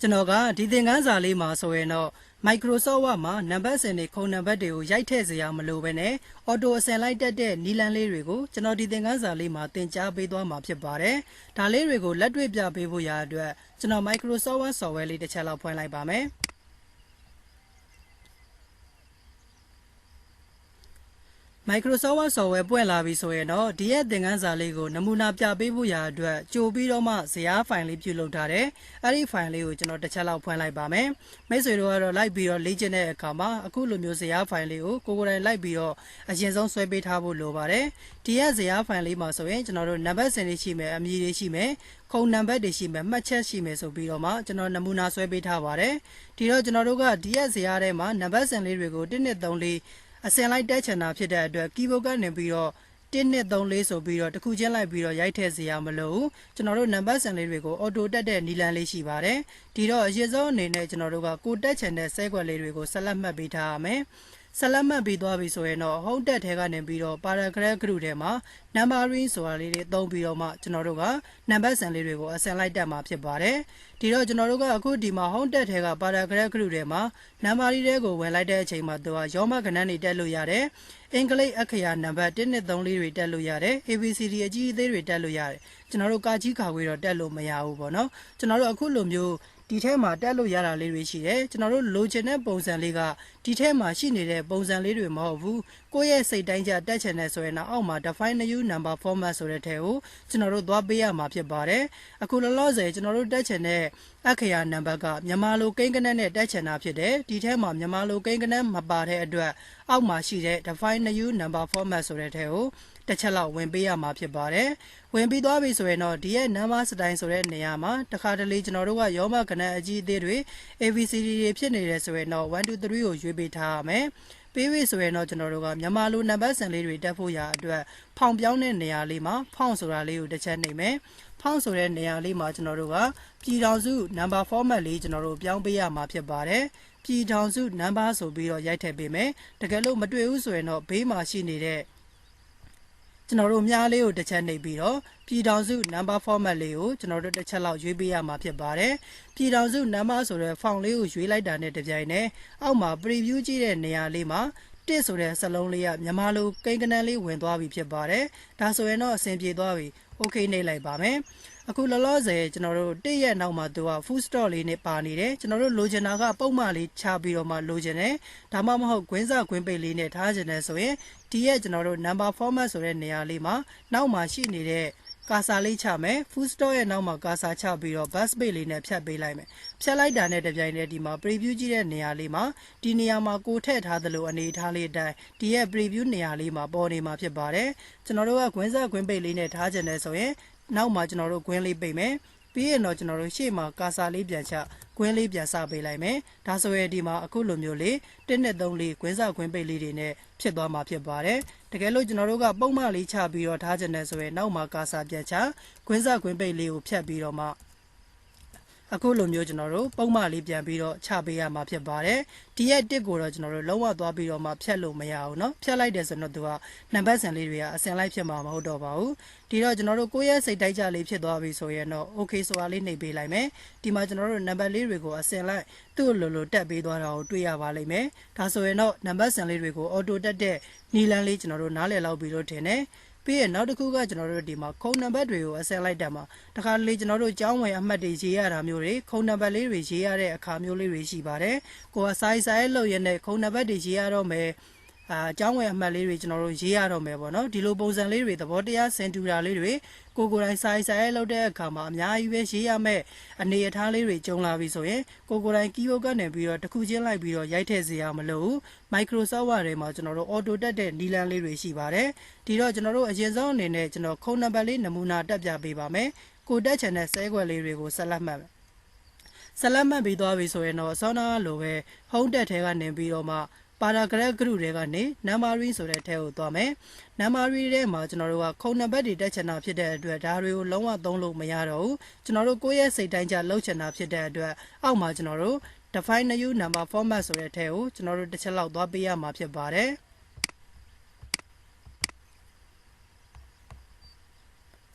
ကျွန်တော်ကဒီသင်ခန်းစာလေးမှာဆိုရင်တော့ Microsoft Word မှာနံပါတ်စင်တွေခုံနံပါတ်တွေကိုရိုက်ထည့်စရာမလိုဘဲနဲ့ auto အစင်လိုက်တက်တဲ့နည်းလမ်းလေးတွေကိုကျွန်တော်ဒီသင်ခန်းစာလေးမှာသင်ကြားပေးသွားမှာဖြစ်ပါတယ်။ဒါလေးတွေကိုလက်တွေ့ပြပေးဖို့ရအတွက်ကျွန်တော် Microsoft Word software လေးတစ်ချက်လောက်ဖွင့်လိုက်ပါမယ်။ Microsoft Word software ပွင့်လာပြီဆိုရင်တော့ဒီရဲ့သင်ခန်းစာလေးကိုနမူနာပြပေးဖို့ရာအတွက်ကြိုပြီးတော့မှဇယားဖိုင်လေးပြုလုပ်ထားတယ်။အဲ့ဒီဖိုင်လေးကိုကျွန်တော်တစ်ချက်လောက်ဖွင့်လိုက်ပါမယ်။မိတ်ဆွေတို့ကတော့လိုက်ပြီးတော့လေ့ကျင့်တဲ့အခါမှာအခုလိုမျိုးဇယားဖိုင်လေးကိုကိုယ်တိုင်လိုက်ပြီးတော့အရင်ဆုံးဆွဲပေးထားဖို့လိုပါတယ်။ဒီရဲ့ဇယားဖိုင်လေးမှာဆိုရင်ကျွန်တော်တို့နံပါတ်စင်တွေရှိမယ်အမည်တွေရှိမယ်ခုံနံပါတ်တွေရှိမယ်မှတ်ချက်ရှိမယ်ဆိုပြီးတော့မှကျွန်တော်နမူနာဆွဲပေးထားပါတယ်။ဒီတော့ကျွန်တော်တို့ကဒီရဲ့ဇယားထဲမှာနံပါတ်စင်လေးတွေကို1 2 3 4အစင်လိုက်တက်ချင်တာဖြစ်တဲ့အတွက် keyboard ကနေပြီးတော့1 2 3 4ဆိုပြီးတော့တစ်ခုချင်းလိုက်ပြီးတော့ရိုက်ထည့်စေရမလို့ကျွန်တော်တို့နံပါတ်စင်လေးတွေကို auto တက်တဲ့နည်းလမ်းလေးရှိပါတယ်ဒီတော့အရင်ဆုံးအနေနဲ့ကျွန်တော်တို့ကကိုတက်ချင်တဲ့ဆဲကွက်လေးတွေကိုဆက်လက်မှတ်ပေးထားရမယ်ဆက်လက်မှတ်ပြီးသွားပြီဆိုရင်တော့ home တက်ထဲကနေပြီးတော့ paragraph group ထဲမှာ numbering ဆိုတာလေးတွေသုံးပြီးတော့မှကျွန်တော်တို့ကနံပါတ်စင်လေးတွေကိုအစင်လိုက်တက်မှာဖြစ်ပါတယ်ဒီတော့ကျွန်တော်တို့ကအခုဒီမှာ home တက်ထဲက paragraph group ထဲမှာ numbering တွေကိုဝင်လိုက်တဲ့အချိန်မှာသူကရောမကဏ္ဍတွေတက်လို့ရတယ်အင်္ဂလိပ်အခရာနံပါတ်1 2 3 4တွေတက်လို့ရတယ် ABCD အကြီးအသေးတွေတက်လို့ရတယ်ကျွန်တော်တို့ကာကြီးခါခွေတော့တက်လို့မရဘူးပေါ့နော်ကျွန်တော်တို့အခုလိုမျိုးဒီထဲမှာတက်လို့ရတာလေးတွေရှိတယ်ကျွန်တော်တို့လိုချင်တဲ့ပုံစံလေးကဒီထဲမှာရှိနေတဲ့ပုံစံလေးတွေမဟုတ်ဘူးကိုယ့်ရဲ့စိတ်တိုင်းကျတက်ချင်တဲ့ဆိုရင်တော့အောက်မှာ define new number format ဆိုတဲ့ထဲကိုကျွန်တော်တို့သွားပေးရမှာဖြစ်ပါတယ်အခုလောလောဆယ်ကျွန်တော်တို့တက်ချင်တဲ့အခရာနံပါတ်ကမြန်မာလိုကိန်းဂဏန်းနဲ့တက်ချင်တာဖြစ်တယ်ဒီထဲမှာမြန်မာလိုကိန်းဂဏန်းမပါတဲ့အတွက်အောက်မှာရှိတဲ့ define new number format ဆိုတဲ့ထဲကိုတစ်ချက်လောက်ဝင်ပေးရမှာဖြစ်ပါတယ်ဝင်ပြီးသွားပြီဆိုရင်တော့ဒီရဲ့ number style ဆိုတဲ့နေရာမှာတစ်ခါတလေကျွန်တော်တို့ကရောမကဏ္ဍအကြီးအသေးတွေ ABCD တွေဖြစ်နေတယ်ဆိုရင်တော့1 2 3ကိုရွေးပေးထားရမယ်ပေးပြီဆိုရင်တော့ကျွန်တော်တို့ကမြန်မာလိုနံပါတ်စင်လေးတွေတက်ဖို့ရာအတွက်ဖောင်ပြောင်းတဲ့နေရာလေးမှာဖောင်ဆိုတာလေးကိုတစ်ချက်နှိပ်မယ်ဖောင်ဆိုတဲ့နေရာလေးမှာကျွန်တော်တို့ကပြည်ထောင်စု number format လေးကျွန်တော်တို့ပြောင်းပေးရမှာဖြစ်ပါတယ်ပြည်ထောင်စု number ဆိုပြီးတော့ရိုက်ထည့်ပေးမယ်တကယ်လို့မတွေ့ဘူးဆိုရင်တော့ဘေးမှာရှိနေတဲ့ကျွန်တော်တို့မြားလေးကိုတစ်ချက်နှိပ်ပြီးတော့ပြည်ထောင်စု number format လေးကိုကျွန်တော်တို့တစ်ချက်လောက်ရွေးပေးရမှာဖြစ်ပါတယ်ပြည်ထောင်စု number ဆိုတဲ့ font လေးကိုရွေးလိုက်တာနဲ့တပြိုင်နက်အောက်မှာ preview ကြည့်တဲ့နေရာလေးမှာတစ်ဆိုတဲ့စလုံးလေးကမြန်မာလိုကိန်းဂဏန်းလေးဝင်သွားပြီဖြစ်ပါတယ်ဒါဆိုရင်တော့အဆင်ပြေသွားပြီ okay နှိပ်လိုက်ပါမယ်အခုလောလောဆယ်ကျွန်တော်တို့တစ်ရဲ့နောက်မှာသူက full stop လေးနဲ့ပါနေတယ်ကျွန်တော်တို့လိုချင်တာကပုံမှန်လေးချပြီးတော့မှလိုချင်တယ်ဒါမှမဟုတ်ကွင်းစကွင်းပိတ်လေးနဲ့ထားချင်တယ်ဆိုရင်ဒီရဲ့ကျွန်တော်တို့ number format ဆိုတဲ့နေရာလေးမှာနောက်မှာရှိနေတဲ့ကာစာလေးချမယ် full stop ရဲ့နောက်မှာကာစာချပြီးတော့ bus space လေးနဲ့ဖြတ်ပေးလိုက်မယ်ဖြတ်လိုက်တာနဲ့တပြိုင်တည်းဒီမှာ preview ကြည့်တဲ့နေရာလေးမှာဒီနေရာမှာကိုထည့်ထားသလိုအနေထားလေးအတိုင်းဒီရဲ့ preview နေရာလေးမှာပေါ်နေမှာဖြစ်ပါတယ်ကျွန်တော်တို့ကကွင်းစကွင်းပိတ်လေးနဲ့ထားချင်တယ်ဆိုရင်နောက်မှာကျွန်တော်တို့ green လေးပိတ်မယ်ပြီးရင်တော့ကျွန်တော်တို့ရှေ့မှာကာစာလေးပြန်ချ green လေးပြန်စပေးလိုက်မယ်ဒါဆိုရင်ဒီမှာအခုလိုမျိုးလေး1 2 3 4 green စ green ပိတ်လေးတွေနဲ့ဖြစ်သွားမှာဖြစ်ပါတယ်တကယ်လို့ကျွန်တော်တို့ကပုံမှန်လေးချပြီးတော့ထားချင်တယ်ဆိုရင်နောက်မှာကာစာပြန်ချ green စ green ပိတ်လေးကိုဖြတ်ပြီးတော့မှအခုလိုမျိုးကျွန်တော်တို့ပုံမှန်လေးပြန်ပြီးတော့ချပေးရမှာဖြစ်ပါတယ်ဒီရဲ့တစ်ကိုတော့ကျွန်တော်တို့လုံးဝသွားပြီးတော့မှဖြတ်လို့မရဘူးเนาะဖြတ်လိုက်တယ်ဆိုတော့သူကနံပါတ်စင်လေးတွေကအစင်လိုက်ဖြစ်မှာမဟုတ်တော့ပါဘူးဒီတော့ကျွန်တော်တို့ကိုယ့်ရဲ့စိတ်တိုက်ကြလေးဖြစ်သွားပြီဆိုရင်တော့ okay ဆိုတာလေးနှိပ်ပေးလိုက်မယ်ဒီမှာကျွန်တော်တို့နံပါတ်လေးတွေကိုအစင်လိုက်သူ့လိုလိုတက်ပေးသွားတာကိုတွေ့ရပါလိမ့်မယ်ဒါဆိုရင်တော့နံပါတ်စင်လေးတွေကို auto တက်တဲ့နီလန်းလေးကျွန်တော်တို့နားလည်လောက်ပြီးတော့ထင်တယ်ပြီးရင်နောက်တစ်ခုကကျွန်တော်တို့ဒီမှာခုံနံပါတ်တွေကိုအစင်လိုက်တက်မှာတခါလေကျွန်တော်တို့ကျောင်းဝင်အမှတ်တွေရေးရတာမျိုးတွေခုံနံပါတ်လေးတွေရေးရတဲ့အခါမျိုးလေးတွေရှိပါတယ်ကိုကစာရေးလုပ်ရတဲ့ခုံနံပါတ်တွေရေးရတော့မယ်ကျောင်းဝင်အမှတ်လေးတွေကျွန်တော်တို့ရေးရတော့မယ်ပေါ့နော်ဒီလိုပုံစံလေးတွေသဘောတရားစင်တူတာလေးတွေကိုယ်တိုင်စာရေးလုပ်တဲ့အခါမှာအများကြီးပဲရေးရမယ်အနေအထားလေးတွေကြုံလာပြီဆိုရင်ကိုယ်တိုင် keyboard ကနေပြီးတော့တစ်ခုချင်းလိုက်ပြီးတော့ရိုက်ထည့်စေရမလို့ Microsoft Word ထဲမှာကျွန်တော်တို့ auto တက်တဲ့နည်းလမ်းလေးတွေရှိပါတယ်ဒီတော့ကျွန်တော်တို့အရင်ဆုံးအနေနဲ့ကျွန်တော်ခုံနံပါတ်လေးနမူနာတက်ပြပေးပါမယ်ကိုတက်ချင်တဲ့ဆဲကွက်လေးတွေကိုဆက်လက်မှတ်ဆက်လက်မှတ်ပြီးသွားပြီဆိုရင်တော့စောနာလိုပဲ home တက်ထဲကနေပြီးတော့မှ paragraph group တွေကနေ numbering ဆိုတဲ့ထဲကိုသွားမယ် numbering ထဲမှာကျွန်တော်တို့ကခုံနံပါတ်တွေတက်ချင်တာဖြစ်တဲ့အတွက်ဒါတွေကိုလုံးဝသုံးလို့မရတော့ဘူးကျွန်တော်တို့ကိုယ့်ရဲ့စိတ်တိုင်းကျလှုပ်ချင်တာဖြစ်တဲ့အတွက်အောက်မှာကျွန်တော်တို့ define new number format ဆိုတဲ့ထဲကိုကျွန်တော်တို့တစ်ချက်လောက်သွားပေးရမှာဖြစ်ပါတယ်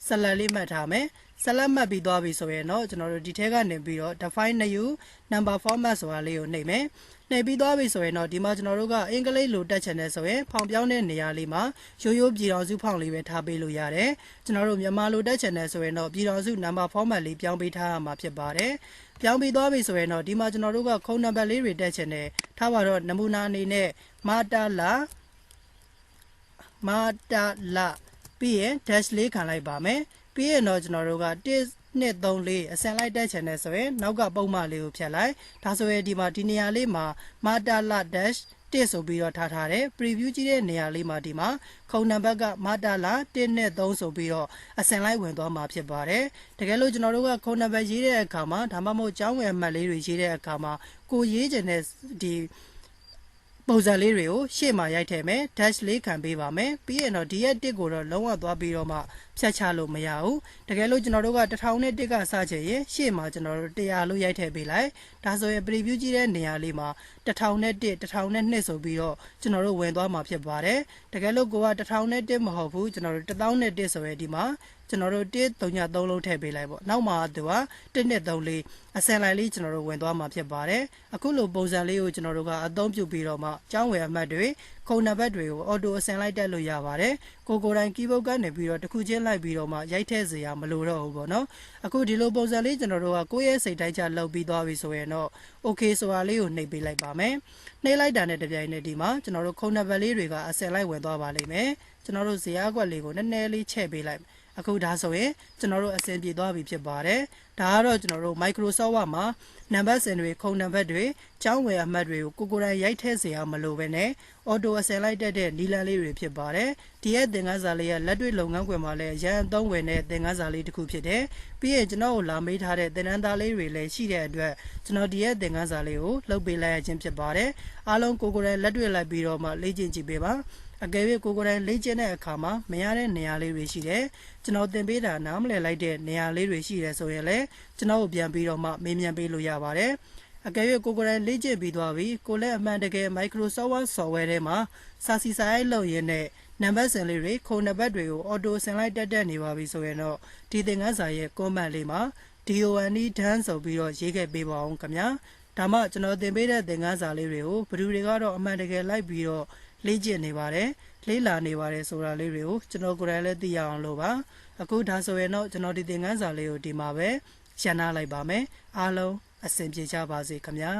ဆက်လက်လေးမှတ်ထားမယ် ဆက်လက်မှတ်ပြီးသွားပြီဆိုရင်တော့ကျွန်တော်တို့ဒီထဲကနေပြီးတော့ define new number format ဆိုတာလေးကိုနှိပ်မယ်နှိပ်ပြီးသွားပြီဆိုရင်တော့ဒီမှာကျွန်တော်တို့ကအင်္ဂလိပ်လိုတက်ချင်တယ်ဆိုရင်ဖောင်ပြောင်းတဲ့နေရာလေးမှာရိုးရိုးပြည်တော်စုဖောင်လေးပဲထားပေးလို့ရတယ်ကျွန်တော်တို့မြန်မာလိုတက်ချင်တယ်ဆိုရင်တော့ပြည်တော်စု number format လေးပြောင်းပေးထားရမှာဖြစ်ပါတယ်ပြောင်းပြီးသွားပြီဆိုရင်တော့ဒီမှာကျွန်တော်တို့ကခုံနံပါတ်လေးတွေတက်ချင်တယ်ထားပါတော့နမူနာအနေနဲ့မာတာလာပြီးရင် dash လေးခံလိုက်ပါမယ်ပြီးရင်တော့ကျွန်တော်တို့က1 2 3 4အစင်လိုက်တက်ချင်တယ်ဆိုရင်နောက်ကပုံမှန်လေးကိုဖြတ်လိုက်ဒါဆိုရင်ဒီမှာဒီနေရာလေးမှာမာတာလာ dash 1ဆိုပြီးတော့ထားတယ် preview ကြည့်တဲ့နေရာလေးမှာဒီမှာခုံနံပါတ်ကမာတာလာ1နဲ့3ဆိုပြီးတော့အစင်လိုက်ဝင်သွားမှာဖြစ်ပါတယ်တကယ်လို့ကျွန်တော်တို့ကခုံနံပါတ်ရေးတဲ့အခါမှာဒါမှမဟုတ်ကျောင်းဝယ်အမှတ်လေးတွေရေးတဲ့အခါမှာကိုရေးချင်တဲ့ဒီပုံစံလေးတွေကိုရှေ့မှာရိုက်ထည့်မယ် dash လေးခံပေးပါမယ်ပြီးရင်တော့ဒီရဲ့1ကိုတော့လုံးဝသွားပြီးတော့မှဖြတ်ချလို့မရဘူးတကယ်လို့ကျွန်တော်တို့က1001ကစချင်ရင်ရှေ့မှာကျွန်တော်တို့100လို့ရိုက်ထည့်ပေးလိုက်ဒါဆိုရင် preview ကြည့်တဲ့နေရာလေးမှာ1001 1002ဆိုပြီးတော့ကျွန်တော်တို့ဝင်သွားမှာဖြစ်ပါတယ်တကယ်လို့ကိုက1001မဟုတ်ဘူးကျွန်တော်တို့1001ဆိုရင်ဒီမှာကျွန်တော်တို့133လုံးထည့်ပေးလိုက်ပေါ့နောက်မှာသူက123အစင်လိုက်လေးကျွန်တော်တို့ဝင်သွားမှာဖြစ်ပါတယ်အခုလိုပုံစံလေးကိုကျွန်တော်တို့ကအသုံးပြုပြီးတော့မှကျောင်းဝယ်အမှတ်တွေခုံနံပါတ်တွေကိုအော်တိုအစင်လိုက်တက်လို့ရပါတယ်ကိုတိုင်း keyboard ကနေပြီးတော့တစ်ခုချင်းလိုက်ပြီးတော့မှရိုက်ထည့်စရာမလိုတော့ဘူးပေါ့နော်အခုဒီလိုပုံစံလေးကျွန်တော်တို့ကကိုယ့်ရဲ့စိတ်တိုင်းကျလုပ်ပြီးသွားပြီဆိုရင်တော့ okay ဆိုတာလေးကိုနှိပ်ပေးလိုက်ပါမယ်နှိပ်လိုက်တာနဲ့တပြိုင်နက်ဒီမှာကျွန်တော်တို့ခုံနံပါတ်လေးတွေကအစင်လိုက်ဝင်သွားပါလိမ့်မယ်ကျွန်တော်တို့ဇယားကွက်လေးကိုနည်းနည်းလေးချဲ့ပေးလိုက်အခုဒါဆိုရင်ကျွန်တော်တို့အဆင်ပြေသွားပြီဖြစ်ပါတယ်ဒါကတော့ကျွန်တော်တို့ Microsoft Word မှာနံပါတ်စင်တွေခုံနံပါတ်တွေကျောင်းဝယ်အမှတ်တွေကိုကိုယ်တိုင်ရိုက်ထည့်စရာမလိုဘဲနဲ့ auto အစင်လိုက်တက်တဲ့နီလန်လေးတွေဖြစ်ပါတယ်ဒီရဲ့သင်ခန်းစာလေးကလက်တွေ့လုပ်ငန်းခွင်မှာလည်းရန်အသုံးဝင်တဲ့သင်ခန်းစာလေးတစ်ခုဖြစ်တယ်ပြီးရင်ကျွန်တော်ကိုလာမေးထားတဲ့သင်တန်းသားလေးတွေလည်းရှိတဲ့အတွက်ကျွန်တော်ဒီရဲ့သင်ခန်းစာလေးကိုလုပ်ပေးလိုက်ရခြင်းဖြစ်ပါတယ်အားလုံးကိုယ်တိုင်လက်တွေ့လိုက်ပြီးတော့မှလေ့ကျင့်ကြည့်ပေးပါအကယ်၍ကိုယ်တိုင်လေ့ကျင့်တဲ့အခါမှာမရတဲ့နေရာလေးတွေရှိတယ်ကျွန်တော်သင်ပေးတာနားမလည်လိုက်တဲ့နေရာလေးတွေရှိတယ်ဆိုရင်လည်းကျွန်တော်ကိုပြန်ပြီးတော့မှမေးမြန်းပေးလို့ရပါတယ်အကယ်၍ကိုယ်တိုင်လေ့ကျင့်ပြီးသွားပြီကိုလည်းအမှန်တကယ် Microsoft Word software ထဲမှာစာစီစာရိုက်လုပ်ရင်းနဲ့နံပါတ်စင်လေးတွေခုံနံပါတ်တွေကို auto ဆင်လိုက်တက်နေပါပြီဆိုရင်တော့ဒီသင်ခန်းစာရဲ့ comment လေးမှာ DONE done ဆိုပြီးတော့ရေးခဲ့ပေးပါအောင်ခင်ဗျာဒါမှကျွန်တော်သင်ပေးတဲ့သင်ခန်းစာလေးတွေကိုဘယ်သူတွေကတော့အမှန်တကယ်လိုက်ပြီးတော့လေ့ကျင့်နေပါတယ်လေးလာနေပါတယ်ဆိုတာလေးတွေကိုကျွန်တော်ကိုယ်တိုင်လည်းသိရအောင်လို့ပါအခုဒါဆိုရင်တော့ကျွန်တော်ဒီသင်ခန်းစာလေးကိုဒီမှာပဲရှင်းနာလိုက်ပါမယ်အားလုံးအဆင်ပြေကြပါစေခင်ဗျာ